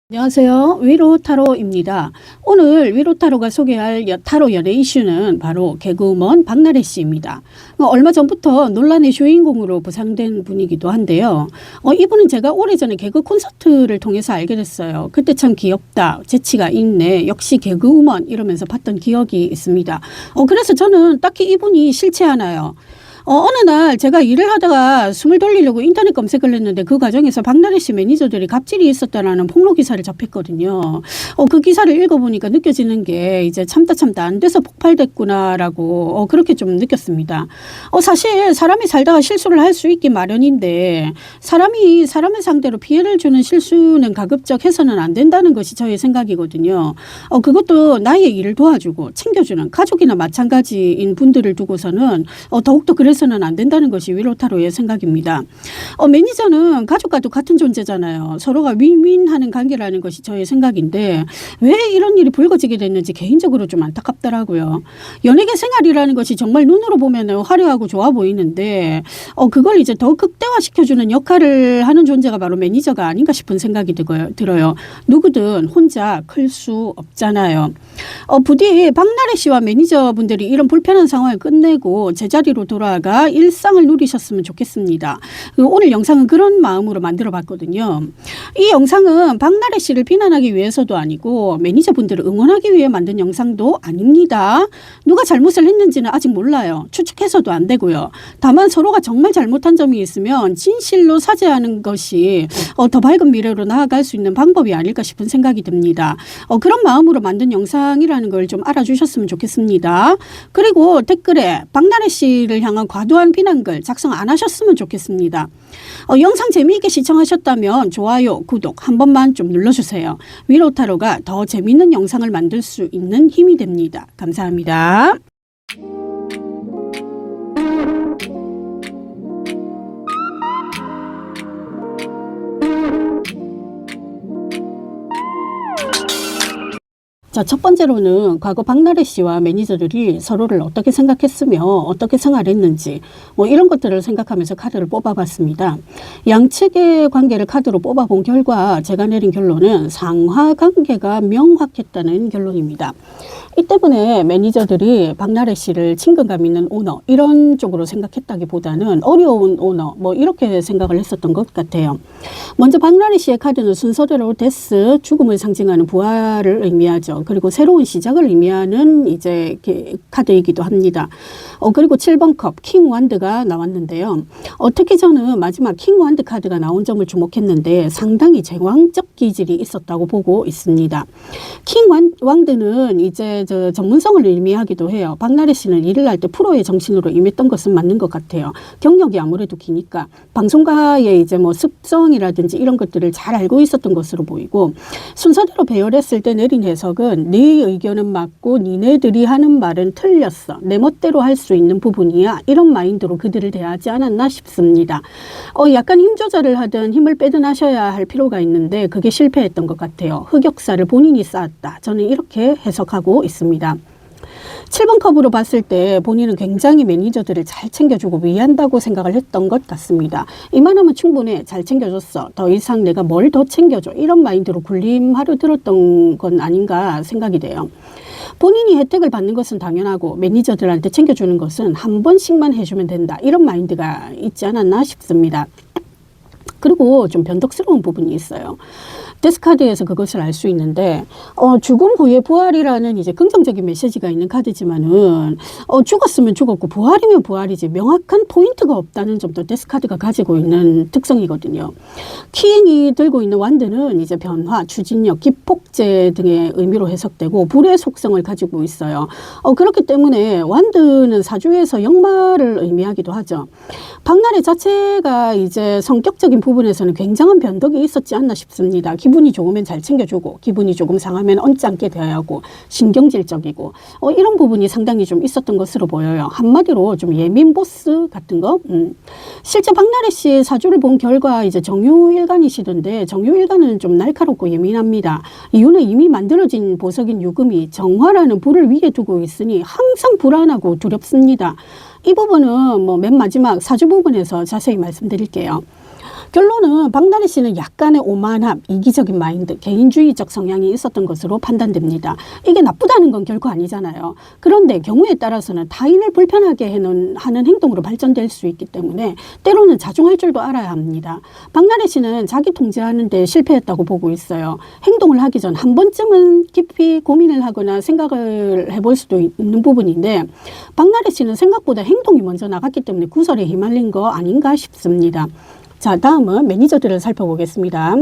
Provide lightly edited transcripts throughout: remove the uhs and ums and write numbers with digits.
안녕하세요. 위로타로입니다. 오늘 위로타로가 소개할 타로 연예 이슈는 바로 개그우먼 박나래 씨입니다. 얼마 전부터 논란의 주인공으로 부상된 분이기도 한데요. 이분은 제가 오래전에 개그 콘서트를 통해서 알게 됐어요. 그때 참 귀엽다, 재치가 있네, 역시 개그우먼 이러면서 봤던 기억이 있습니다. 그래서 저는 딱히 이분이 싫지 않아요. 어느 날 제가 일을 하다가 숨을 돌리려고 인터넷 검색을 했는데 그 과정에서 박나래 씨 매니저들이 갑질이 있었다라는 폭로 기사를 접했거든요. 그 기사를 읽어보니까 느껴지는 게 이제 참다 안 돼서 폭발됐구나라고 그렇게 좀 느꼈습니다. 사실 사람이 살다가 실수를 할 수 있기 마련인데 사람이 사람을 상대로 피해를 주는 실수는 가급적 해서는 안 된다는 것이 저의 생각이거든요. 그것도 나의 일을 도와주고 챙겨주는 가족이나 마찬가지인 분들을 두고서는 더욱더 그래서는 안 된다는 것이 위로타로의 생각입니다. 매니저는 가족과도 같은 존재잖아요. 서로가 윈윈하는 관계라는 것이 저의 생각인데 왜 이런 일이 불거지게 됐는지 개인적으로 좀 안타깝더라고요. 연예계 생활이라는 것이 정말 눈으로 보면 화려하고 좋아 보이는데 그걸 이제 더 극대화시켜주는 역할을 하는 존재가 바로 매니저가 아닌가 싶은 생각이 들어요. 누구든 혼자 클 수 없잖아요. 부디 박나래 씨와 매니저분들이 이런 불편한 상황을 끝내고 제자리로 돌아가 일상을 누리셨으면 좋겠습니다. 오늘 영상은 그런 마음으로 만들어 봤거든요. 이 영상은 박나래 씨를 비난하기 위해서도 아니고 매니저분들을 응원하기 위해 만든 영상도 아닙니다. 누가 잘못을 했는지는 아직 몰라요. 추측해서도 안 되고요. 다만 서로가 정말 잘못한 점이 있으면 진실로 사죄하는 것이 더 밝은 미래로 나아갈 수 있는 방법이 아닐까 싶은 생각이 듭니다. 그런 마음으로 만든 영상이라는 걸 좀 알아주셨으면 좋겠습니다. 그리고 댓글에 박나래 씨를 향한 과도한 비난글 작성 안 하셨으면 좋겠습니다. 영상 재미있게 시청하셨다면 좋아요, 구독 한 번만 좀 눌러주세요. 위로타로가 더 재미있는 영상을 만들 수 있는 힘이 됩니다. 감사합니다. 자, 첫 번째로는 과거 박나래 씨와 매니저들이 서로를 어떻게 생각했으며 어떻게 생활했는지 이런 것들을 생각하면서 카드를 뽑아봤습니다. 양측의 관계를 카드로 뽑아본 결과 제가 내린 결론은 상하관계가 명확했다는 결론입니다. 이 때문에 매니저들이 박나래 씨를 친근감 있는 오너 이런 쪽으로 생각했다기보다는 어려운 오너 이렇게 생각을 했었던 것 같아요. 먼저 박나래 씨의 카드는 순서대로 데스, 죽음을 상징하는 부활을 의미하죠. 그리고 새로운 시작을 의미하는 이제 카드이기도 합니다. 그리고 7번 컵 킹 완드가 나왔는데요. 특히 저는 마지막 킹 완드 카드가 나온 점을 주목했는데 상당히 제왕적 기질이 있었다고 보고 있습니다. 킹 완드는 이제 전문성을 의미하기도 해요. 박나래 씨는 일을 할 때 프로의 정신으로 임했던 것은 맞는 것 같아요. 경력이 아무래도 기니까 방송가의 이제 습성이라든지 이런 것들을 잘 알고 있었던 것으로 보이고 순서대로 배열했을 때 내린 해석은 네 의견은 맞고 니네들이 하는 말은 틀렸어. 내 멋대로 할 수 있는 부분이야. 이런 마인드로 그들을 대하지 않았나 싶습니다. 약간 힘 조절을 하든 힘을 빼든 하셔야 할 필요가 있는데 그게 실패했던 것 같아요. 흑역사를 본인이 쌓았다. 저는 이렇게 해석하고 있습니다. 7번 컵으로 봤을 때 본인은 굉장히 매니저들을 잘 챙겨주고 위한다고 생각을 했던 것 같습니다. 이만하면 충분해. 잘 챙겨줬어. 더 이상 내가 뭘 더 챙겨줘. 이런 마인드로 군림하려 들었던 건 아닌가 생각이 돼요. 본인이 혜택을 받는 것은 당연하고 매니저들한테 챙겨주는 것은 한 번씩만 해주면 된다. 이런 마인드가 있지 않았나 싶습니다. 그리고 좀 변덕스러운 부분이 있어요. 데스카드에서 그것을 알 수 있는데 죽음 후의 부활이라는 이제 긍정적인 메시지가 있는 카드지만은 죽었으면 죽었고 부활이면 부활이지 명확한 포인트가 없다는 점도 데스카드가 가지고 있는 특성이거든요. 킹이 들고 있는 완드는 이제 변화, 추진력, 기폭제 등의 의미로 해석되고 불의 속성을 가지고 있어요. 그렇기 때문에 완드는 사주에서 역마를 의미하기도 하죠. 박나래 자체가 이제 성격적인 부분에서는 굉장한 변덕이 있었지 않나 싶습니다. 기분이 좋으면 잘 챙겨주고 기분이 조금 상하면 언짢게 대하고 신경질적이고 이런 부분이 상당히 좀 있었던 것으로 보여요. 한마디로 좀 예민 보스 같은 거. 실제 박나래 씨의 사주를 본 결과 이제 정유일간이시던데 정유일간은 좀 날카롭고 예민합니다. 이유는 이미 만들어진 보석인 유금이 정화라는 불을 위에 두고 있으니 항상 불안하고 두렵습니다. 이 부분은 맨 마지막 사주 부분에서 자세히 말씀드릴게요. 결론은 박나래 씨는 약간의 오만함, 이기적인 마인드, 개인주의적 성향이 있었던 것으로 판단됩니다. 이게 나쁘다는 건 결코 아니잖아요. 그런데 경우에 따라서는 타인을 불편하게 하는 행동으로 발전될 수 있기 때문에 때로는 자중할 줄도 알아야 합니다. 박나래 씨는 자기 통제하는 데 실패했다고 보고 있어요. 행동을 하기 전 한 번쯤은 깊이 고민을 하거나 생각을 해볼 수도 있는 부분인데 박나래 씨는 생각보다 행동이 먼저 나갔기 때문에 구설에 휘말린 거 아닌가 싶습니다. 자, 다음은 매니저들을 살펴보겠습니다.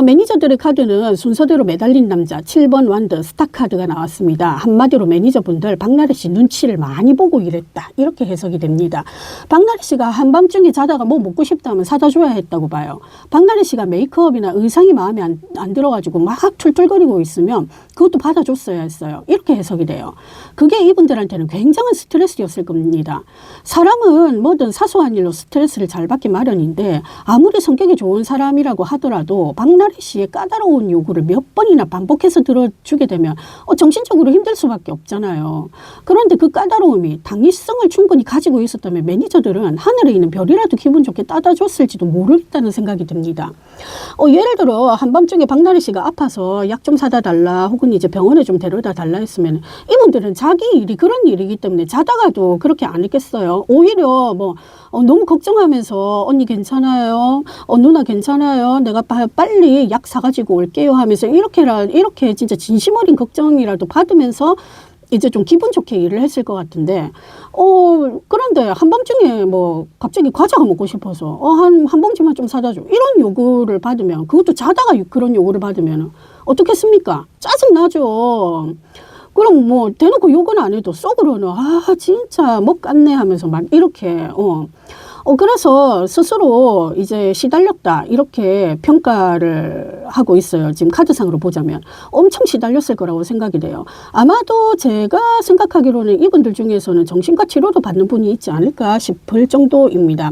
매니저들의 카드는 순서대로 매달린 남자 7번 완드 스타카드가 나왔습니다. 한마디로 매니저분들 박나래 씨 눈치를 많이 보고 일했다. 이렇게 해석이 됩니다. 박나래 씨가 한밤중에 자다가 뭐 먹고 싶다 하면 사다 줘야 했다고 봐요. 박나래 씨가 메이크업이나 의상이 마음에 안 들어가지고 막 툴툴거리고 있으면 그것도 받아줬어야 했어요. 이렇게 해석이 돼요. 그게 이분들한테는 굉장한 스트레스였을 겁니다. 사람은 뭐든 사소한 일로 스트레스를 잘 받기 마련인데 아무리 성격이 좋은 사람이라고 하더라도 박나래 씨의 까다로운 요구를 몇 번이나 반복해서 들어주게 되면 정신적으로 힘들 수밖에 없잖아요. 그런데 그 까다로움이 당위성을 충분히 가지고 있었다면 매니저들은 하늘에 있는 별이라도 기분 좋게 따다 줬을지도 모르겠다는 생각이 듭니다. 예를 들어 한밤중에 박나래 씨가 아파서 약 좀 사다 달라 혹은 이제 병원에 좀 데려다 달라 했으면 이분들은 자기 일이 그런 일이기 때문에 자다가도 그렇게 안 했겠어요. 오히려 뭐 너무 걱정하면서 언니 괜찮아요? 누나 괜찮아요? 내가 빨리 약 사가지고 올게요 하면서 이렇게 진짜 진심 어린 걱정이라도 받으면서 이제 좀 기분 좋게 일을 했을 것 같은데 그런데 한밤중에 뭐 갑자기 과자가 먹고 싶어서 한 봉지만 좀 사다 줘 이런 요구를 받으면 그것도 자다가 그런 요구를 받으면 어떻겠습니까? 짜증나죠. 그럼 뭐 대놓고 욕은 안 해도 속으로는 진짜 못 갔네 하면서 막 이렇게 그래서 스스로 이제 시달렸다 이렇게 평가를 하고 있어요. 지금 카드상으로 보자면 엄청 시달렸을 거라고 생각이 돼요. 아마도 제가 생각하기로는 이분들 중에서는 정신과 치료도 받는 분이 있지 않을까 싶을 정도입니다.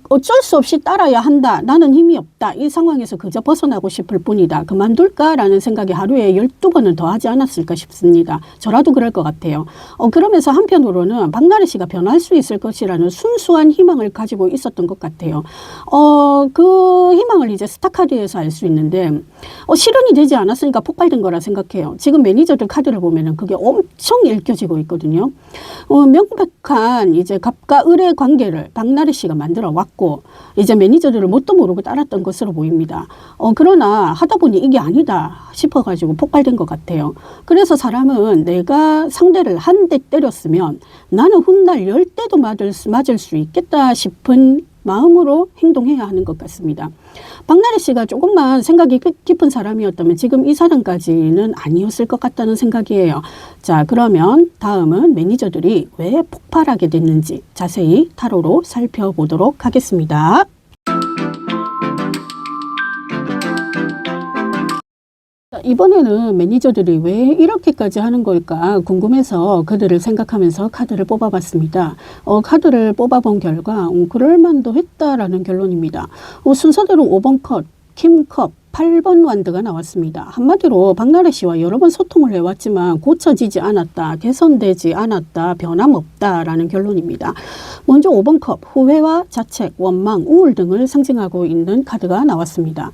어쩔 수 없이 따라야 한다. 나는 힘이 없다. 이 상황에서 그저 벗어나고 싶을 뿐이다. 그만둘까라는 생각이 하루에 12번은 더 하지 않았을까 싶습니다. 저라도 그럴 것 같아요. 그러면서 한편으로는 박나래 씨가 변할 수 있을 것이라는 순수한 희망을 가지고 있었던 것 같아요. 그 희망을 이제 스타카드에서 알 수 있는데 실현이 되지 않았으니까 폭발된 거라 생각해요. 지금 매니저들 카드를 보면은 그게 엄청 읽혀지고 있거든요. 명백한 이제 갑과 을의 관계를 박나래 씨가 만들어 왔고 이제 매니저들을 뭣도 모르고 따랐던 것으로 보입니다. 그러나 하다 보니 이게 아니다 싶어가지고 폭발된 것 같아요. 그래서 사람은 내가 상대를 한 대 때렸으면 나는 훗날 10대도 맞을 수 있겠다 싶은 마음으로 행동해야 하는 것 같습니다. 박나래 씨가 조금만 생각이 깊은 사람이었다면 지금 이 사람까지는 아니었을 것 같다는 생각이에요. 자, 그러면 다음은 매니저들이 왜 폭발하게 됐는지 자세히 타로로 살펴보도록 하겠습니다. 이번에는 매니저들이 왜 이렇게까지 하는 걸까 궁금해서 그들을 생각하면서 카드를 뽑아봤습니다. 카드를 뽑아본 결과 그럴만도 했다라는 결론입니다. 순서대로 5번 컷, 킴컵, 8번 완드가 나왔습니다. 한마디로 박나래 씨와 여러 번 소통을 해왔지만 고쳐지지 않았다, 개선되지 않았다, 변함없다라는 결론입니다. 먼저 5번 컵, 후회와 자책, 원망, 우울 등을 상징하고 있는 카드가 나왔습니다.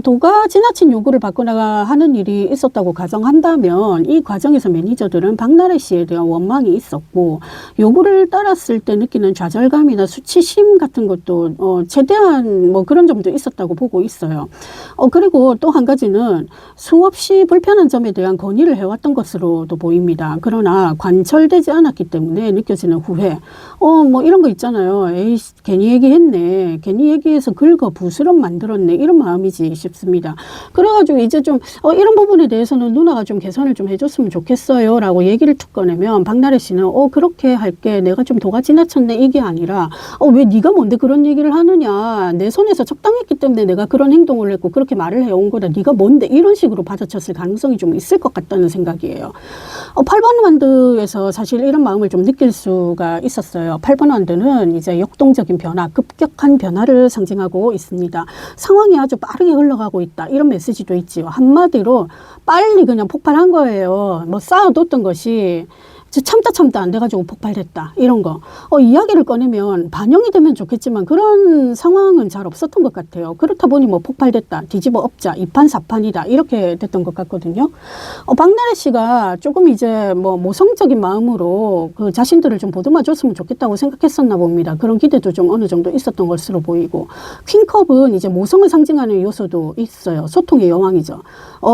도가 지나친 요구를 받거나 하는 일이 있었다고 가정한다면 이 과정에서 매니저들은 박나래 씨에 대한 원망이 있었고 요구를 따랐을 때 느끼는 좌절감이나 수치심 같은 것도 최대한 뭐 그런 점도 있었다고 보고 있어요. 그리고 또 한 가지는 수없이 불편한 점에 대한 건의를 해왔던 것으로도 보입니다. 그러나 관철되지 않았기 때문에 느껴지는 후회. 뭐 이런 거 있잖아요. 에이, 괜히 얘기했네. 괜히 얘기해서 긁어 부스럼 만들었네. 이런 마음이지 싶습니다. 그래가지고 이제 좀 이런 부분에 대해서는 누나가 좀 개선을 좀 해줬으면 좋겠어요. 라고 얘기를 툭 꺼내면 박나래 씨는 그렇게 할게. 내가 좀 도가 지나쳤네. 이게 아니라 왜 네가 뭔데 그런 얘기를 하느냐. 내 손에서 적당했기 때문에 내가 그런 행동을 했고 그렇게 말을 해온 거다. 네가 뭔데 이런 식으로 받아쳤을 가능성이 좀 있을 것 같다는 생각이에요. 8번 완드에서 사실 이런 마음을 좀 느낄 수가 있었어요. 8번 완드는 이제 역동적인 변화, 급격한 변화를 상징하고 있습니다. 상황이 아주 빠르게 흘러가고 있다. 이런 메시지도 있지요. 한마디로 빨리 그냥 폭발한 거예요. 뭐 쌓아뒀던 것이 참다 안 돼가지고 폭발됐다. 이런 거. 이야기를 꺼내면 반영이 되면 좋겠지만 그런 상황은 잘 없었던 것 같아요. 그렇다 보니 뭐 폭발됐다. 뒤집어 엎자. 2판 4판이다. 이렇게 됐던 것 같거든요. 박나래 씨가 조금 이제 뭐 모성적인 마음으로 그 자신들을 좀 보듬어 줬으면 좋겠다고 생각했었나 봅니다. 그런 기대도 좀 어느 정도 있었던 것으로 보이고. 퀸컵은 이제 모성을 상징하는 요소도 있어요. 소통의 여왕이죠.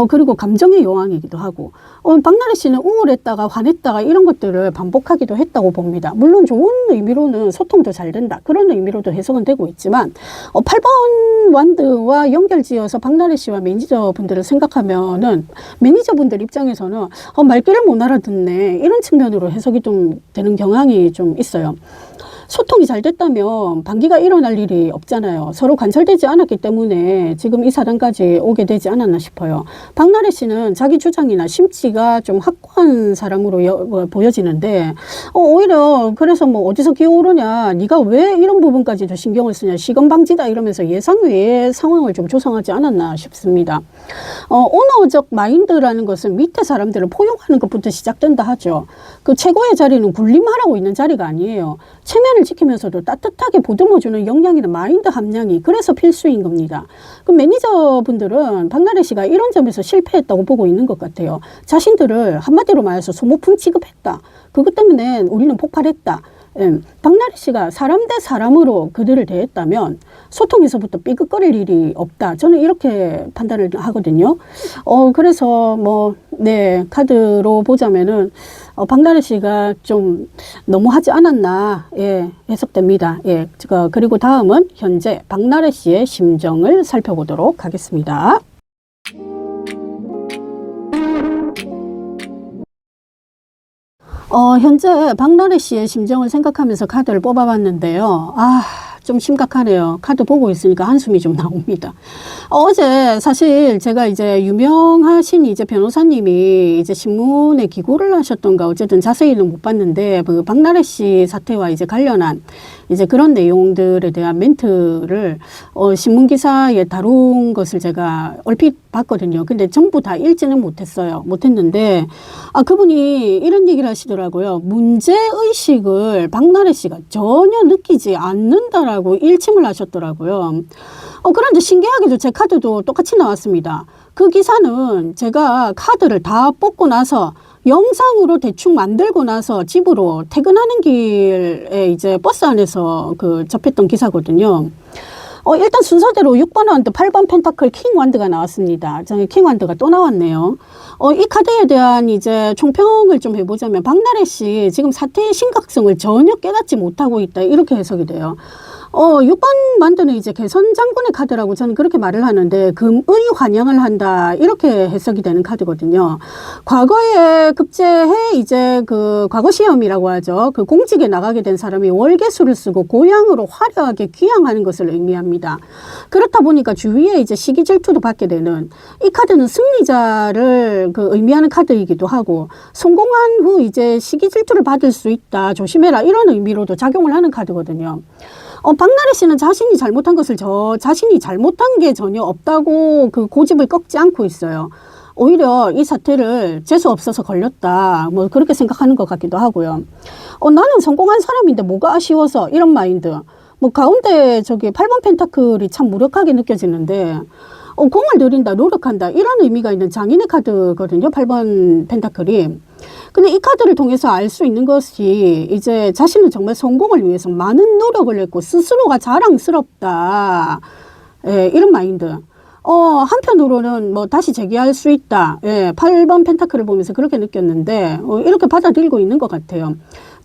그리고 감정의 여왕이기도 하고. 박나래 씨는 우울했다가 화냈다가 이런 것들을 반복하기도 했다고 봅니다. 물론 좋은 의미로는 소통도 잘 된다. 그런 의미로도 해석은 되고 있지만 8번 완드와 연결지어서 박나래 씨와 매니저분들을 생각하면은 매니저분들 입장에서는 말귀를 못 알아듣네. 이런 측면으로 해석이 좀 되는 경향이 좀 있어요. 소통이 잘 됐다면 반기가 일어날 일이 없잖아요. 서로 간섭되지 않았기 때문에 지금 이 사단까지 오게 되지 않았나 싶어요. 박나래 씨는 자기 주장이나 심지가 좀 확고한 사람으로 보여지는데 오히려 그래서 뭐 어디서 기어오르냐, 네가 왜 이런 부분까지도 신경을 쓰냐, 시건방지다 이러면서 예상 외의 상황을 좀 조성하지 않았나 싶습니다. 오너적 마인드라는 것은 밑에 사람들을 포용하는 것부터 시작된다 하죠. 그 최고의 자리는 군림하라고 있는 자리가 아니에요. 체면을 지키면서도 따뜻하게 보듬어주는 역량이나 마인드 함량이 그래서 필수인 겁니다. 그 매니저분들은 박나래 씨가 이런 점에서 실패했다고 보고 있는 것 같아요. 자신들을 한마디로 말해서 소모품 취급했다. 그것 때문에 우리는 폭발했다. 박나래 씨가 사람 대 사람으로 그들을 대했다면 소통에서부터 삐걱거릴 일이 없다. 저는 이렇게 판단을 하거든요. 그래서 카드로 보자면은 박나래 씨가 좀 너무 하지 않았나, 해석됩니다. 그리고 다음은 현재 박나래 씨의 심정을 살펴보도록 하겠습니다. 현재 박나래 씨의 심정을 생각하면서 카드를 뽑아봤는데요. 좀 심각하네요. 카드 보고 있으니까 한숨이 좀 나옵니다. 어제 사실 제가 이제 유명하신 이제 변호사님이 이제 신문에 기고를 하셨던가 어쨌든 자세히는 못 봤는데 그 박나래 씨 사태와 이제 관련한 이제 그런 내용들에 대한 멘트를 신문 기사에 다룬 것을 제가 얼핏 봤거든요. 근데 전부 다 읽지는 못했는데 그분이 이런 얘기를 하시더라고요. 문제의식을 박나래 씨가 전혀 느끼지 않는다라고 일침을 하셨더라고요. 그런데 신기하게도 제 카드도 똑같이 나왔습니다. 그 기사는 제가 카드를 다 뽑고 나서 영상으로 대충 만들고 나서 집으로 퇴근하는 길에 이제 버스 안에서 접했던 기사거든요. 일단 순서대로 6번 완드, 8번 펜타클, 킹 완드가 나왔습니다. 저는 킹 완드가 또 나왔네요. 이 카드에 대한 이제 총평을 좀 해보자면 박나래 씨 지금 사태의 심각성을 전혀 깨닫지 못하고 있다. 이렇게 해석이 돼요. 6번 만드는 이제 개선 장군의 카드라고 저는 그렇게 말을 하는데 금의 환영을 한다 이렇게 해석이 되는 카드거든요. 과거에 급제해 이제 과거 시험이라고 하죠. 그 공직에 나가게 된 사람이 월계수를 쓰고 고향으로 화려하게 귀향하는 것을 의미합니다. 그렇다 보니까 주위에 이제 시기 질투도 받게 되는 이 카드는 승리자를 의미하는 카드이기도 하고 성공한 후 이제 시기 질투를 받을 수 있다 조심해라 이런 의미로도 작용을 하는 카드거든요. 박나래 씨는 자신이 잘못한 것을 자신이 잘못한 게 전혀 없다고 고집을 꺾지 않고 있어요. 오히려 이 사태를 재수 없어서 걸렸다. 그렇게 생각하는 것 같기도 하고요. 나는 성공한 사람인데 뭐가 아쉬워서 이런 마인드. 가운데 8번 펜타클이 참 무력하게 느껴지는데 공을 들인다, 노력한다 이런 의미가 있는 장인의 카드거든요. 8번 펜타클이. 근데 이 카드를 통해서 알 수 있는 것이 이제 자신은 정말 성공을 위해서 많은 노력을 했고 스스로가 자랑스럽다. 이런 마인드. 한편으로는 다시 재기할 수 있다. 8번 펜타클을 보면서 그렇게 느꼈는데 이렇게 받아들이고 있는 것 같아요.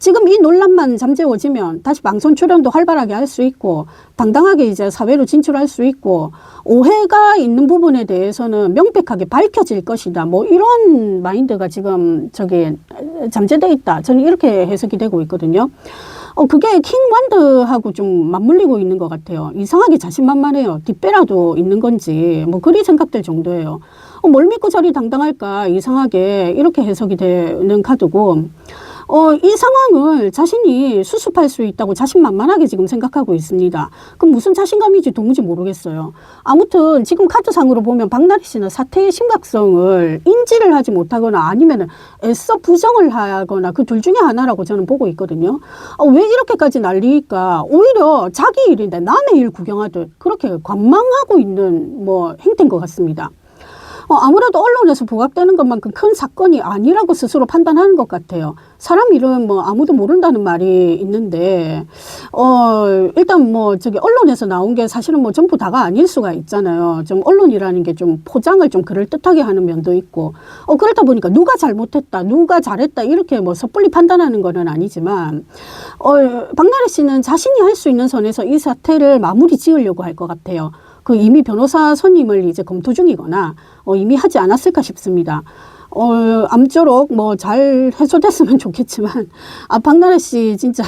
지금 이 논란만 잠재워지면 다시 방송 출연도 활발하게 할 수 있고 당당하게 이제 사회로 진출할 수 있고 오해가 있는 부분에 대해서는 명백하게 밝혀질 것이다. 이런 마인드가 지금 잠재되어 있다. 저는 이렇게 해석이 되고 있거든요. 그게 킹 완드하고 좀 맞물리고 있는 것 같아요. 이상하게 자신만만해요. 뒷배라도 있는 건지 그리 생각될 정도예요. 뭘 믿고 저리 당당할까 이상하게 이렇게 해석이 되는 카드고 이 상황을 자신이 수습할 수 있다고 자신만만하게 지금 생각하고 있습니다. 그럼 무슨 자신감인지 도무지 모르겠어요. 아무튼 지금 카드상으로 보면 박나래 씨는 사태의 심각성을 인지를 하지 못하거나 아니면 애써 부정을 하거나 그 둘 중에 하나라고 저는 보고 있거든요. 왜 이렇게까지 난리일까? 오히려 자기 일인데 남의 일 구경하듯 그렇게 관망하고 있는 뭐 행태인 것 같습니다. 아무래도 언론에서 부각되는 것만큼 큰 사건이 아니라고 스스로 판단하는 것 같아요. 사람 일은 뭐 아무도 모른다는 말이 있는데, 일단 뭐 언론에서 나온 게 사실은 뭐 전부 다가 아닐 수가 있잖아요. 좀 언론이라는 게 좀 포장을 좀 그럴듯하게 하는 면도 있고, 그렇다 보니까 누가 잘못했다, 누가 잘했다, 이렇게 뭐 섣불리 판단하는 거는 아니지만, 박나래 씨는 자신이 할 수 있는 선에서 이 사태를 마무리 지으려고 할 것 같아요. 이미 변호사 선임을 이제 검토 중이거나, 이미 하지 않았을까 싶습니다. 암쪼록 뭐 잘 해소됐으면 좋겠지만, 박나래 씨 진짜,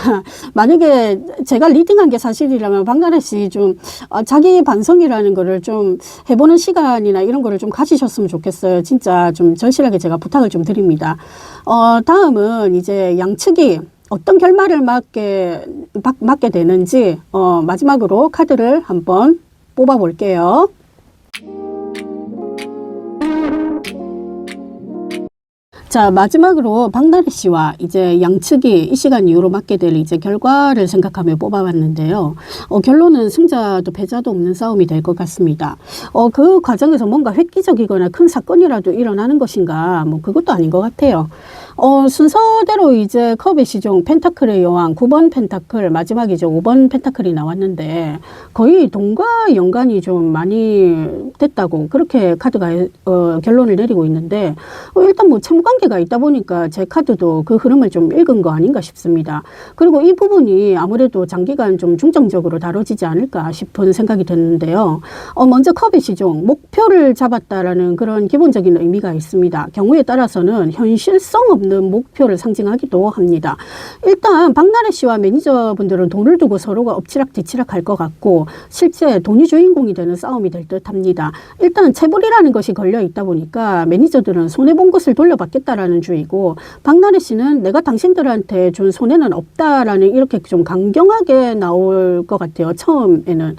만약에 제가 리딩한 게 사실이라면 박나래 씨 좀, 자기 반성이라는 거를 좀 해보는 시간이나 이런 거를 좀 가지셨으면 좋겠어요. 진짜 좀 절실하게 제가 부탁을 좀 드립니다. 다음은 이제 양측이 어떤 결말을 맞게 되는지, 마지막으로 카드를 한번 뽑아 볼게요. 자, 마지막으로 박나래 씨와 이제 양측이 이 시간 이후로 맞게 될 이제 결과를 생각하며 뽑아봤는데요. 결론은 승자도 패자도 없는 싸움이 될 것 같습니다. 그 과정에서 뭔가 획기적이거나 큰 사건이라도 일어나는 것인가, 뭐 그것도 아닌 것 같아요. 순서대로 이제 컵의 시종, 펜타클의 여왕, 9번 펜타클, 마지막이죠. 5번 펜타클이 나왔는데 거의 돈과 연관이 좀 많이 됐다고 그렇게 카드가 결론을 내리고 있는데 일단 뭐 채무관계가 있다 보니까 제 카드도 그 흐름을 좀 읽은 거 아닌가 싶습니다. 그리고 이 부분이 아무래도 장기간 좀 중점적으로 다뤄지지 않을까 싶은 생각이 드는데요. 먼저 컵의 시종, 목표를 잡았다라는 그런 기본적인 의미가 있습니다. 경우에 따라서는 현실성 없는 목표를 상징하기도 합니다. 일단 박나래 씨와 매니저분들은 돈을 두고 서로가 엎치락뒤치락 할 것 같고 실제 돈이 주인공이 되는 싸움이 될 듯합니다. 일단 체불이라는 것이 걸려 있다 보니까 매니저들은 손해본 것을 돌려받겠다라는 주의고 박나래 씨는 내가 당신들한테 준 손해는 없다라는 이렇게 좀 강경하게 나올 것 같아요. 처음에는.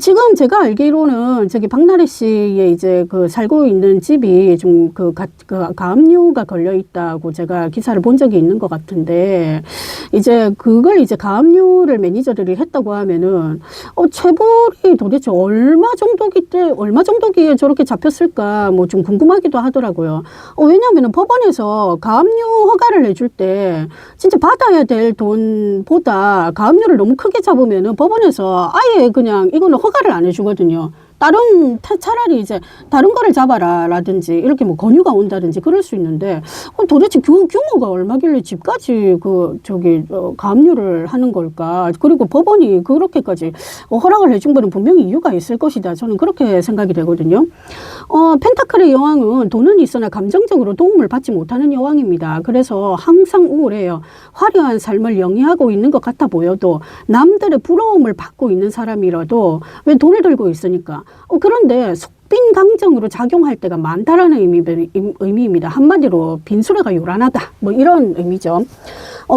지금 제가 알기로는 박나래 씨의 이제 살고 있는 집이 좀 가압류가 걸려 있다고 제가 기사를 본 적이 있는 것 같은데 이제 그걸 이제 가압류를 매니저들이 했다고 하면은 체불이 도대체 얼마 정도기에 저렇게 잡혔을까 뭐 좀 궁금하기도 하더라고요. 왜냐하면은 법원에서 가압류 허가를 내줄 때 진짜 받아야 될 돈보다 가압류를 너무 크게 잡으면은 법원에서 아예 그냥 이거는 허가를 안 해주거든요. 차라리 이제 다른 거를 잡아라 라든지 이렇게 뭐 권유가 온다든지 그럴 수 있는데 도대체 규모가 얼마길래 집까지 가압류를 하는 걸까? 그리고 법원이 그렇게까지 허락을 해준 거는 분명히 이유가 있을 것이다. 저는 그렇게 생각이 되거든요. 펜타클의 여왕은 돈은 있으나 감정적으로 도움을 받지 못하는 여왕입니다. 그래서 항상 우울해요. 화려한 삶을 영위하고 있는 것 같아 보여도 남들의 부러움을 받고 있는 사람이라도 왜 돈을 들고 있으니까 그런데 속빈 감정으로 작용할 때가 많다라는 의미입니다. 한마디로 빈수레가 요란하다. 뭐 이런 의미죠.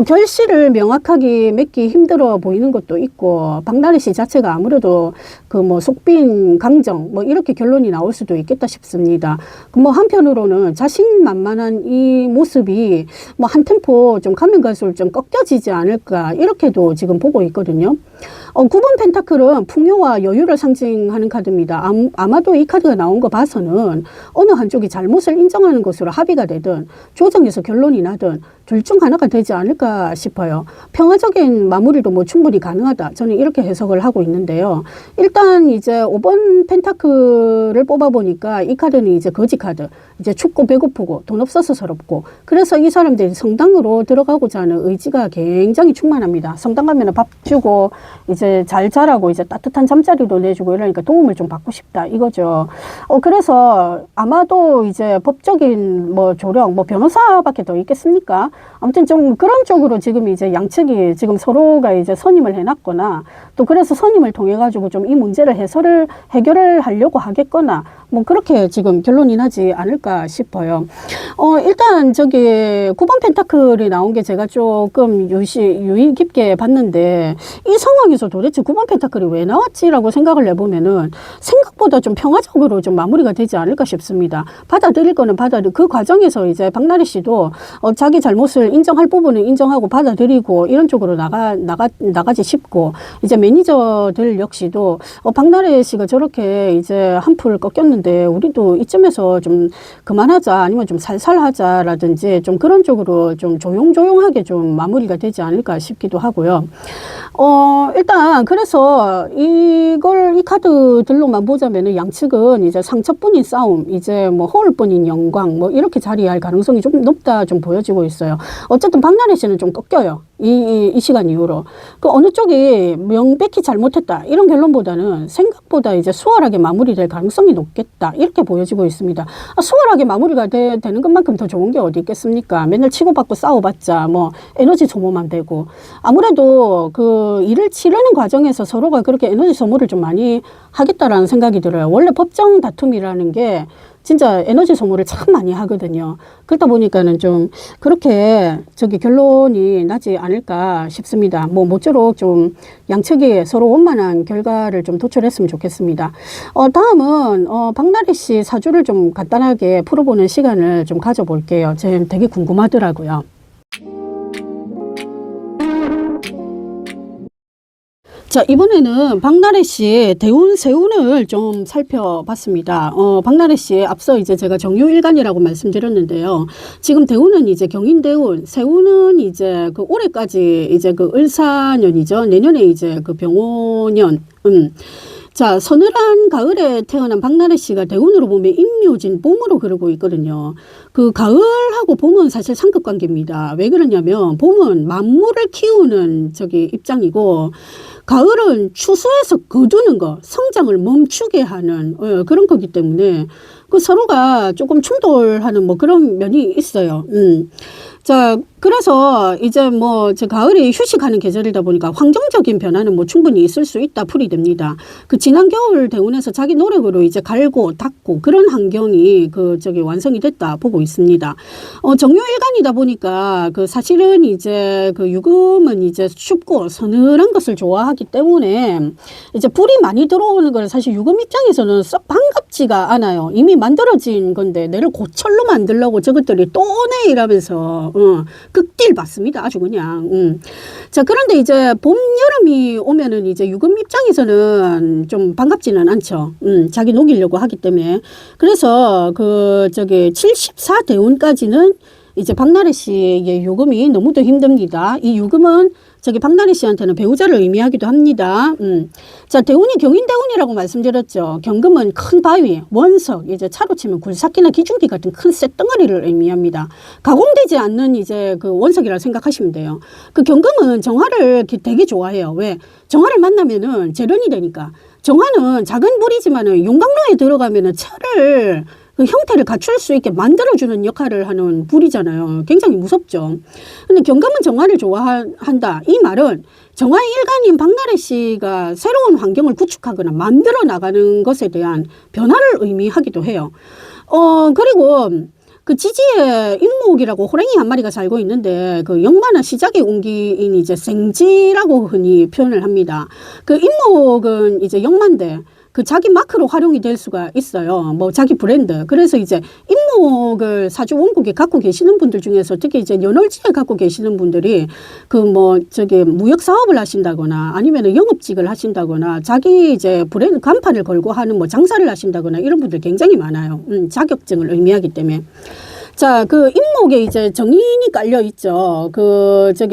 결실을 명확하게 맺기 힘들어 보이는 것도 있고 박나래 씨 자체가 아무래도 속빈 강정 뭐 이렇게 결론이 나올 수도 있겠다 싶습니다. 한편으로는 자신만만한 이 모습이 한 템포 좀 가면 갈수록 좀 꺾여지지 않을까 이렇게도 지금 보고 있거든요. 9번 펜타클은 풍요와 여유를 상징하는 카드입니다. 아마도 이 카드가 나온 거 봐서는 어느 한쪽이 잘못을 인정하는 것으로 합의가 되든 조정에서 결론이 나든 둘 중 하나가 되지 않을까 싶어요. 평화적인 마무리도 뭐 충분히 가능하다. 저는 이렇게 해석을 하고 있는데요. 일단 이제 5번 펜타클을 뽑아보니까 이 카드는 이제 거지 카드. 이제 춥고 배고프고 돈 없어서 서럽고 그래서 이 사람들이 성당으로 들어가고자 하는 의지가 굉장히 충만합니다. 성당 가면 밥 주고 이제 잘 자라고 이제 따뜻한 잠자리도 내주고 이러니까 도움을 좀 받고 싶다 이거죠. 그래서 아마도 이제 법적인 조력 변호사밖에 더 있겠습니까? 아무튼 좀 그런 쪽으로 지금 이제 양측이 지금 서로가 이제 선임을 해놨거나 또 그래서 선임을 통해 가지고 좀 이 문제를 해결을 하려고 하겠거나 뭐 그렇게 지금 결론이 나지 않을까 싶어요. 일단 저기 9번 펜타클이 나온 게 제가 조금 유의 깊게 봤는데 이 상황에서 도대체 9번 펜타클이 왜 나왔지라고 생각을 해보면은 생각보다 좀 평화적으로 좀 마무리가 되지 않을까 싶습니다. 받아들일 거는 그 과정에서 이제 박나래 씨도 자기 잘못을 인정할 부분은 인정하고 받아들이고 이런 쪽으로 나가지 싶고 이제 매니저들 역시도 박나래 씨가 저렇게 이제 한풀 꺾였는데 우리도 이쯤에서 좀 그만하자 아니면 좀 살살 하자라든지 좀 그런 쪽으로 좀 조용조용하게 좀 마무리가 되지 않을까 싶기도 하고요. 일단 그래서 이 카드들로만 보자면은 양측은 이제 상처뿐인 싸움, 이제 뭐 허울뿐인 영광, 뭐 이렇게 자리할 가능성이 좀 높다 좀 보여지고 있어요. 어쨌든 박나래 씨는 좀 꺾여요. 이 시간 이후로. 그 어느 쪽이 명백히 잘못했다. 이런 결론보다는 생각보다 이제 수월하게 마무리될 가능성이 높겠다. 이렇게 보여지고 있습니다. 수월하게 마무리가 되는 것만큼 더 좋은 게 어디 있겠습니까? 맨날 치고받고 싸워봤자 뭐 에너지 소모만 되고. 아무래도 그 일을 치르는 과정에서 서로가 그렇게 에너지 소모를 좀 많이 하겠다라는 생각이 들어요. 원래 법정 다툼이라는 게 진짜 에너지 소모를 참 많이 하거든요. 그러다 보니까는 좀 그렇게 결론이 나지 않을까 싶습니다. 뭐 모쪼록 좀 양측이 서로 원만한 결과를 좀 도출했으면 좋겠습니다. 다음은 박나래 씨 사주를 좀 간단하게 풀어보는 시간을 좀 가져볼게요. 제가 되게 궁금하더라고요. 자, 이번에는 박나래 씨의 대운, 세운을 좀 살펴봤습니다. 박나래 씨 앞서 이제 제가 정유일간이라고 말씀드렸는데요. 지금 대운은 이제 경인대운, 세운은 이제 그 올해까지 이제 그 을사년이죠. 내년에 이제 그 병오년. 자, 서늘한 가을에 태어난 박나래 씨가 대운으로 보면 임묘진 봄으로 그러고 있거든요. 그 가을하고 봄은 사실 상급 관계입니다. 왜 그러냐면 봄은 만물을 키우는 입장이고 가을은 추수해서 거두는 거, 성장을 멈추게 하는 그런 거기 때문에 그 서로가 조금 충돌하는 뭐 그런 면이 있어요. 자, 그래서 이제 뭐 가을이 휴식하는 계절이다 보니까 환경적인 변화는 뭐 충분히 있을 수 있다 풀이 됩니다. 그 지난 겨울 대운에서 자기 노력으로 이제 갈고 닦고 그런 환경이 완성이 됐다 보고 있습니다. 정유일간이다 보니까 그 사실은 이제 그 유금은 이제 춥고 서늘한 것을 좋아하기 때문에 이제 불이 많이 들어오는 걸 사실 유금 입장에서는 썩 반갑지가 않아요. 이미 만들어진 건데 내를 고철로 만들려고 저것들이 또 오네 이러면서 극딜 받습니다. 아주 그냥. 자, 그런데 이제 봄, 여름이 오면은 이제 유금 입장에서는 좀 반갑지는 않죠. 자기 녹이려고 하기 때문에. 그래서 74대운까지는 이제 박나래 씨의 유금이 너무도 힘듭니다. 이 유금은 박나래 씨한테는 배우자를 의미하기도 합니다. 자, 대운이 경인대운이라고 말씀드렸죠. 경금은 큰 바위, 원석, 이제 차로 치면 굴삭기나 기중기 같은 큰 쇳덩어리를 의미합니다. 가공되지 않는 이제 그 원석이라고 생각하시면 돼요. 그 경금은 정화를 되게 좋아해요. 왜? 정화를 만나면은 재련이 되니까. 정화는 작은 불이지만은 용광로에 들어가면은 차를 그 형태를 갖출 수 있게 만들어주는 역할을 하는 불이잖아요. 굉장히 무섭죠. 근데 경금은 정화를 좋아한다. 이 말은 정화의 일간인 박나래 씨가 새로운 환경을 구축하거나 만들어 나가는 것에 대한 변화를 의미하기도 해요. 그리고 그 지지에 임목이라고 호랭이 한 마리가 살고 있는데 그 역마나 시작의 운기인 이제 생지라고 흔히 표현을 합니다. 그 임목은 이제 역마인데 그 자기 마크로 활용이 될 수가 있어요. 뭐 자기 브랜드. 그래서 이제 임목을 사주 원국에 갖고 계시는 분들 중에서 특히 이제 연월지에 갖고 계시는 분들이 무역 사업을 하신다거나 아니면 영업직을 하신다거나 자기 이제 브랜드 간판을 걸고 하는 뭐 장사를 하신다거나 이런 분들 굉장히 많아요. 자격증을 의미하기 때문에. 자, 그 임목에 이제 정인이 깔려 있죠.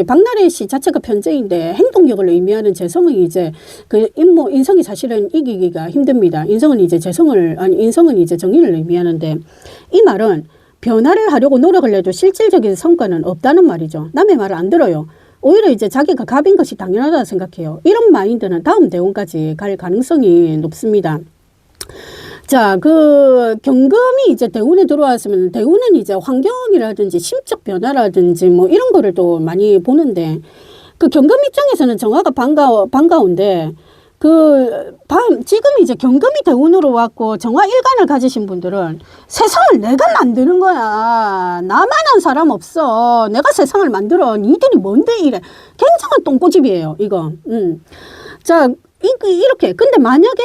박나래 씨 자체가 편재인데 행동력을 의미하는 재성은 이제 그 인성이 사실은 이기기가 힘듭니다. 인성은 이제 인성은 이제 정인을 의미하는데 이 말은 변화를 하려고 노력을 해도 실질적인 성과는 없다는 말이죠. 남의 말을 안 들어요. 오히려 이제 자기가 갑인 것이 당연하다 생각해요. 이런 마인드는 다음 대운까지 갈 가능성이 높습니다. 자, 그 경금이 이제 대운에 들어왔으면 대운은 이제 환경이라든지 심적 변화라든지 뭐 이런 거를 또 많이 보는데 그 경금 입장에서는 정화가 반가운데 지금 이제 경금이 대운으로 왔고 정화 일간을 가지신 분들은 세상을 내가 만드는 거야. 나만한 사람 없어. 내가 세상을 만들어. 니들이 뭔데 이래. 굉장한 똥꼬집이에요, 이거. 자, 이렇게. 근데 만약에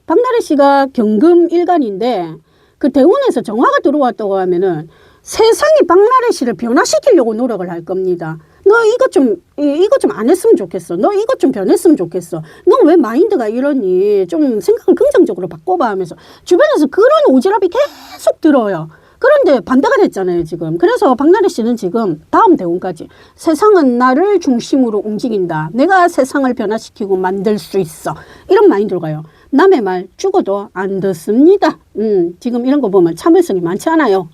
박나래 씨가 경금 일간인데 그 대운에서 정화가 들어왔다고 하면은 세상이 박나래 씨를 변화시키려고 노력을 할 겁니다. 너 이것 좀 안 했으면 좋겠어. 너 이것 좀 변했으면 좋겠어. 너 왜 마인드가 이러니? 좀 생각을 긍정적으로 바꿔봐 하면서 주변에서 그런 오지랖이 계속 들어요. 그런데 반대가 됐잖아요, 지금. 그래서 박나래 씨는 지금 다음 대운까지 세상은 나를 중심으로 움직인다. 내가 세상을 변화시키고 만들 수 있어. 이런 마인드로 가요. 남의 말 죽어도 안 듣습니다. 지금 이런 거 보면 참을성이 많지 않아요.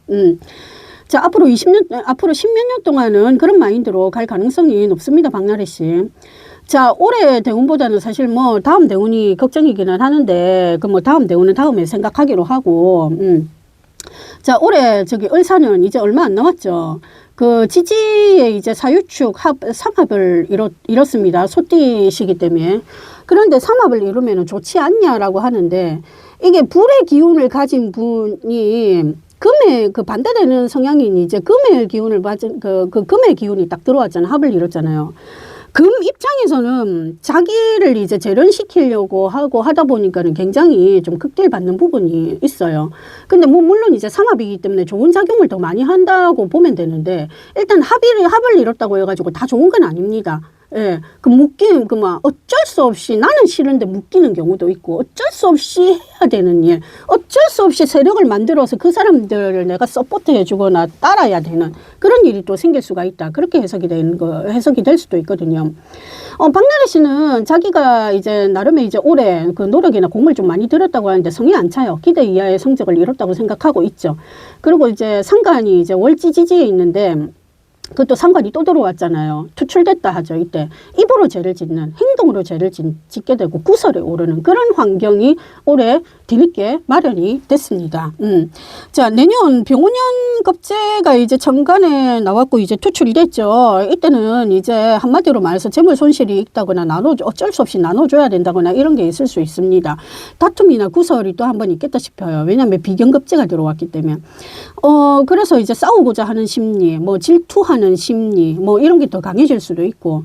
자, 앞으로 10몇 년 동안은 그런 마인드로 갈 가능성이 높습니다, 박나래 씨. 자, 올해 대운보다는 사실 뭐 다음 대운이 걱정이기는 하는데, 그 뭐 다음 대운은 다음에 생각하기로 하고, 자, 올해 을사년 이제 얼마 안 남았죠. 그 지지의 이제 사유축 삼합을 이뤘습니다. 소띠시기 때문에. 그런데 삼합을 이루면 좋지 않냐라고 하는데, 이게 불의 기운을 가진 분이 금의 반대되는 성향인 이제 금의 기운을 맞은 금의 기운이 딱 들어왔잖아요. 합을 이뤘잖아요. 금 입장에서는 자기를 이제 재련시키려고 하고 하다 보니까는 굉장히 좀 극딜 받는 부분이 있어요. 근데 뭐 물론 이제 삼합이기 때문에 좋은 작용을 더 많이 한다고 보면 되는데 일단 합을 이뤘다고 해가지고 다 좋은 건 아닙니다. 예, 어쩔 수 없이 나는 싫은데 묶이는 경우도 있고 어쩔 수 없이 해야 되는 일, 어쩔 수 없이 세력을 만들어서 그 사람들을 내가 서포트 해주거나 따라야 되는 그런 일이 또 생길 수가 있다. 그렇게 해석이 될 수도 있거든요. 박나래 씨는 자기가 이제 나름의 이제 올해 그 노력이나 공을 좀 많이 들였다고 하는데 성이 안 차요. 기대 이하의 성적을 이뤘다고 생각하고 있죠. 그리고 이제 상관이 이제 월지지지에 있는데 그것도 상관이 또 들어왔잖아요. 투출됐다 하죠. 이때 입으로 죄를 짓는 행동으로 죄를 짓게 되고 구설에 오르는 그런 환경이 올해 뒤늦게 마련이 됐습니다. 자, 내년 병오년 겁재가 이제 천간에 나왔고 이제 투출이 됐죠. 이때는 이제 한마디로 말해서 재물 손실이 있다거나 어쩔 수 없이 나눠줘야 된다거나 이런 게 있을 수 있습니다. 다툼이나 구설이 또 한 번 있겠다 싶어요. 왜냐하면 비견겁재가 들어왔기 때문에. 그래서 이제 싸우고자 하는 심리, 뭐 질투하는 심리, 뭐 이런 게 더 강해질 수도 있고,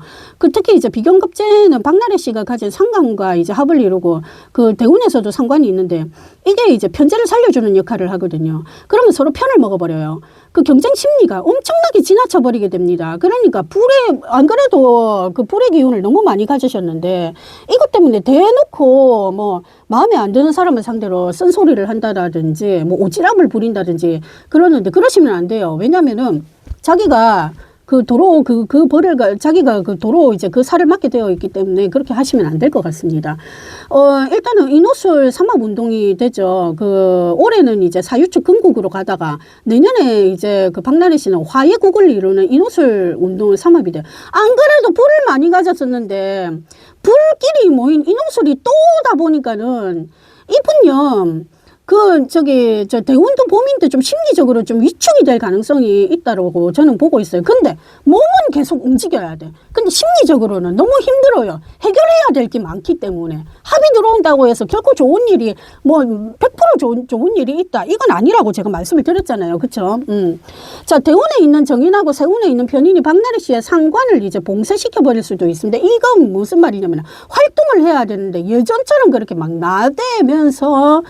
특히 이제 비견겁재는 박나래 씨가 가진 상관과 이제 합을 이루고 그 대운에서도 상관이 있는데 이게 이제 편제를 살려주는 역할을 하거든요. 그러면 서로 편을 먹어버려요. 그 경쟁 심리가 엄청나게 지나쳐 버리게 됩니다. 그러니까 안 그래도 그 불의 기운을 너무 많이 가지셨는데 이것 때문에 대놓고 뭐 마음에 안 드는 사람을 상대로 쓴소리를 한다든지 뭐 오지랖을 부린다든지 그러는데 그러시면 안 돼요. 왜냐면은 자기가 자기가 그 도로 이제 그 살을 맞게 되어 있기 때문에 그렇게 하시면 안 될 것 같습니다. 일단은 인호술 삼합 운동이 되죠. 올해는 이제 사유축 금국으로 가다가 내년에 이제 그 박나래 씨는 화해국을 이루는 인호술 운동을 삼합이 돼요. 안 그래도 불을 많이 가졌었는데 불길이 모인 인호술이 또 오다 보니까는 이분요. 대운도 봄인데 좀 심리적으로 좀 위축이 될 가능성이 있다고 저는 보고 있어요. 근데 몸은 계속 움직여야 돼. 근데 심리적으로는 너무 힘들어요. 해결해야 될 게 많기 때문에. 합이 들어온다고 해서 결코 좋은 일이, 100% 좋은 일이 있다. 이건 아니라고 제가 말씀을 드렸잖아요. 그쵸? 자, 대운에 있는 정인하고 세운에 있는 편인이 박나래 씨의 상관을 이제 봉쇄시켜버릴 수도 있습니다. 이건 무슨 말이냐면, 활동을 해야 되는데, 예전처럼 그렇게 막 나대면서,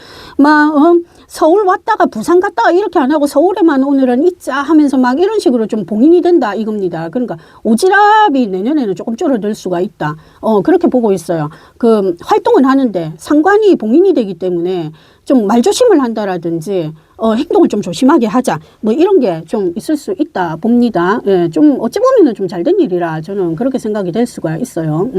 서울 왔다가 부산 갔다가 이렇게 안 하고 서울에만 오늘은 있자 하면서 막 이런 식으로 좀 봉인이 된다 이겁니다. 그러니까 오지랖이 내년에는 조금 줄어들 수가 있다. 그렇게 보고 있어요. 활동은 하는데 상관이 봉인이 되기 때문에 좀 말조심을 한다라든지 행동을 좀 조심하게 하자. 뭐 이런 게 좀 있을 수 있다 봅니다. 예, 좀 어찌 보면은 좀 잘된 일이라 저는 그렇게 생각이 될 수가 있어요.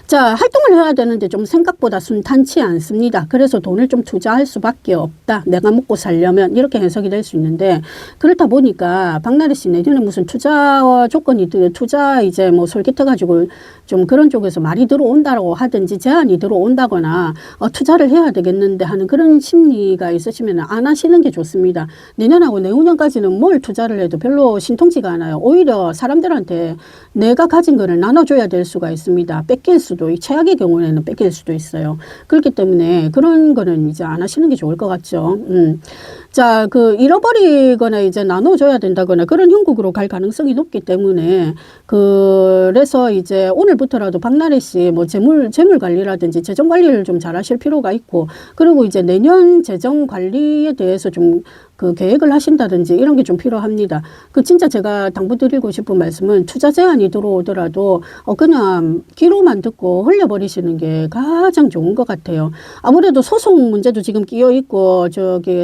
자, 활동을 해야 되는데 좀 생각보다 순탄치 않습니다. 그래서 돈을 좀 투자할 수밖에 없다. 내가 먹고 살려면 이렇게 해석이 될 수 있는데 그렇다 보니까 박나래 씨 내년에 무슨 투자 조건이 투자 이제 뭐 솔깃해가지고 좀 그런 쪽에서 말이 들어온다고 하든지 제안이 들어온다거나 투자를 해야 되겠는데 하는 그런 심리가 있으시면 안 하시는 게 좋습니다. 내년하고 내후년까지는 뭘 투자를 해도 별로 신통치가 않아요. 오히려 사람들한테 내가 가진 거를 나눠줘야 될 수가 있습니다. 뺏길 수도, 최악의 경우에는 뺏길 수도 있어요. 그렇기 때문에 그런 거는 이제 안 하시는 게 좋을 것 같죠. 자, 잃어버리거나 이제 나눠줘야 된다거나 그런 형국으로 갈 가능성이 높기 때문에 그래서 이제 오늘부터라도 박나래 씨 뭐 재물 관리라든지 재정 관리를 좀 잘 하실 필요가 있고 그리고 이제 내년 재정 관리에 대해서 좀 계획을 하신다든지 이런 게 좀 필요합니다. 진짜 제가 당부드리고 싶은 말씀은 투자 제안이 들어오더라도 그냥 귀로만 듣고 흘려버리시는 게 가장 좋은 것 같아요. 아무래도 소송 문제도 지금 끼어 있고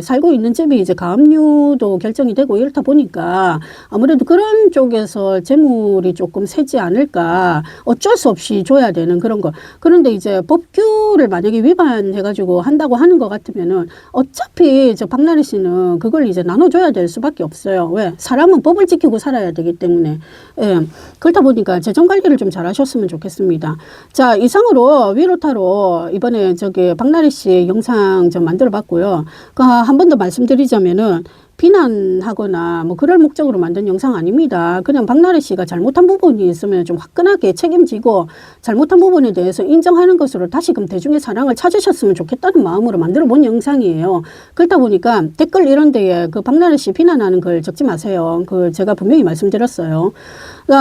살고 있는 집이 이제 가압류도 결정이 되고 이렇다 보니까 아무래도 그런 쪽에서 재물이 조금 세지 않을까. 어쩔 수 없이 줘야 되는 그런 거. 그런데 이제 법규를 만약에 위반해가지고 한다고 하는 것 같으면은 어차피 박나래 씨는 그걸 이제 나눠줘야 될 수밖에 없어요. 왜? 사람은 법을 지키고 살아야 되기 때문에. 예. 그렇다 보니까 재정 관리를 좀 잘 하셨으면 좋겠습니다. 자, 이상으로 위로타로 이번에 박나래 씨 영상 좀 만들어 봤고요. 한 번 더 말씀드리자면은 비난하거나 뭐 그럴 목적으로 만든 영상 아닙니다. 그냥 박나래 씨가 잘못한 부분이 있으면 좀 화끈하게 책임지고 잘못한 부분에 대해서 인정하는 것으로 다시금 대중의 사랑을 찾으셨으면 좋겠다는 마음으로 만들어 본 영상이에요. 그렇다 보니까 댓글 이런 데에 박나래 씨 비난하는 걸 적지 마세요. 제가 분명히 말씀드렸어요.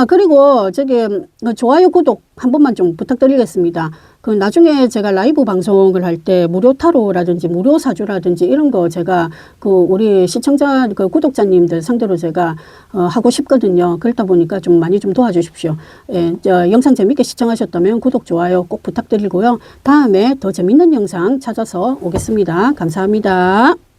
그리고 좋아요, 구독 한 번만 좀 부탁드리겠습니다. 나중에 제가 라이브 방송을 할 때 무료 타로라든지 무료 사주라든지 이런 거 제가 우리 시청자 구독자님들 상대로 제가 하고 싶거든요. 그렇다 보니까 좀 많이 좀 도와주십시오. 예, 영상 재밌게 시청하셨다면 구독, 좋아요 꼭 부탁드리고요. 다음에 더 재밌는 영상 찾아서 오겠습니다. 감사합니다.